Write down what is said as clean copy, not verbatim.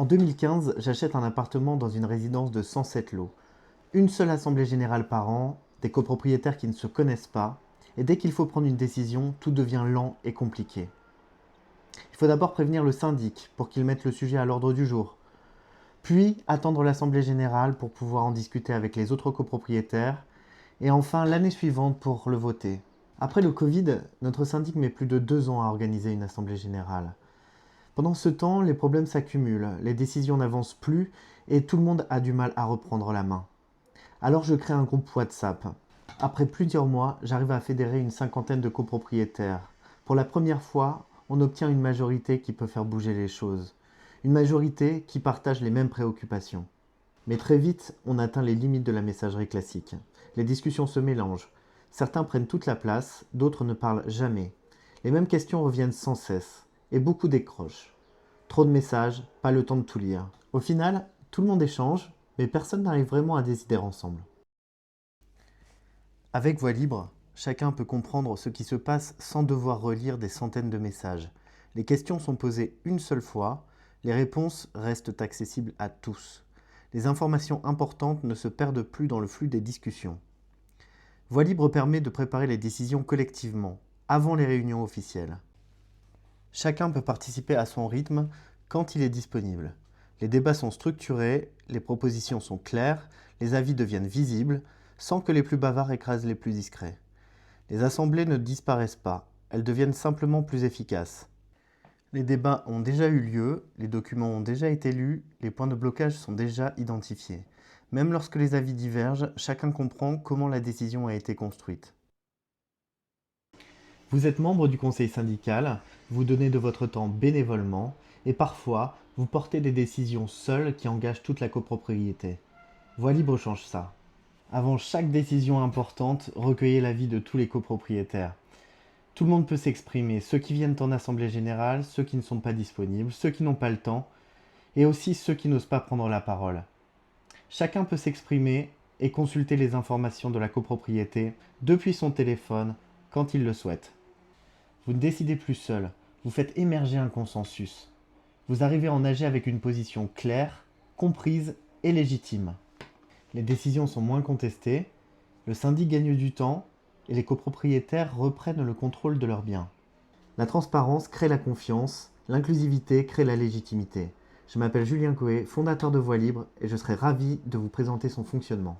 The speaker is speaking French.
En 2015, j'achète un appartement dans une résidence de 107 lots. Une seule assemblée générale par an, des copropriétaires qui ne se connaissent pas, et dès qu'il faut prendre une décision, tout devient lent et compliqué. Il faut d'abord prévenir le syndic pour qu'il mette le sujet à l'ordre du jour, puis attendre l'assemblée générale pour pouvoir en discuter avec les autres copropriétaires, et enfin l'année suivante pour le voter. Après le Covid, notre syndic met plus de 2 ans à organiser une assemblée générale. Pendant ce temps, les problèmes s'accumulent, les décisions n'avancent plus et tout le monde a du mal à reprendre la main. Alors je crée un groupe WhatsApp. Après plusieurs mois, j'arrive à fédérer une cinquantaine de copropriétaires. Pour la première fois, on obtient une majorité qui peut faire bouger les choses. Une majorité qui partage les mêmes préoccupations. Mais très vite, on atteint les limites de la messagerie classique. Les discussions se mélangent. Certains prennent toute la place, d'autres ne parlent jamais. Les mêmes questions reviennent sans cesse, et beaucoup décrochent. Trop de messages, pas le temps de tout lire. Au final, tout le monde échange, mais personne n'arrive vraiment à décider ensemble. Avec Voix libre, chacun peut comprendre ce qui se passe sans devoir relire des centaines de messages. Les questions sont posées une seule fois, les réponses restent accessibles à tous. Les informations importantes ne se perdent plus dans le flux des discussions. Voix libre permet de préparer les décisions collectivement, avant les réunions officielles. Chacun peut participer à son rythme quand il est disponible. Les débats sont structurés, les propositions sont claires, les avis deviennent visibles, sans que les plus bavards écrasent les plus discrets. Les assemblées ne disparaissent pas, elles deviennent simplement plus efficaces. Les débats ont déjà eu lieu, les documents ont déjà été lus, les points de blocage sont déjà identifiés. Même lorsque les avis divergent, chacun comprend comment la décision a été construite. Vous êtes membre du conseil syndical, vous donnez de votre temps bénévolement et parfois vous portez des décisions seules qui engagent toute la copropriété. Voix libre change ça. Avant chaque décision importante, recueillez l'avis de tous les copropriétaires. Tout le monde peut s'exprimer, ceux qui viennent en assemblée générale, ceux qui ne sont pas disponibles, ceux qui n'ont pas le temps, et aussi ceux qui n'osent pas prendre la parole. Chacun peut s'exprimer et consulter les informations de la copropriété depuis son téléphone quand il le souhaite. Vous ne décidez plus seul, vous faites émerger un consensus. Vous arrivez à en nager avec une position claire, comprise et légitime. Les décisions sont moins contestées, le syndic gagne du temps et les copropriétaires reprennent le contrôle de leurs biens. La transparence crée la confiance, l'inclusivité crée la légitimité. Je m'appelle Julien Coé, fondateur de Voix libre et je serai ravi de vous présenter son fonctionnement.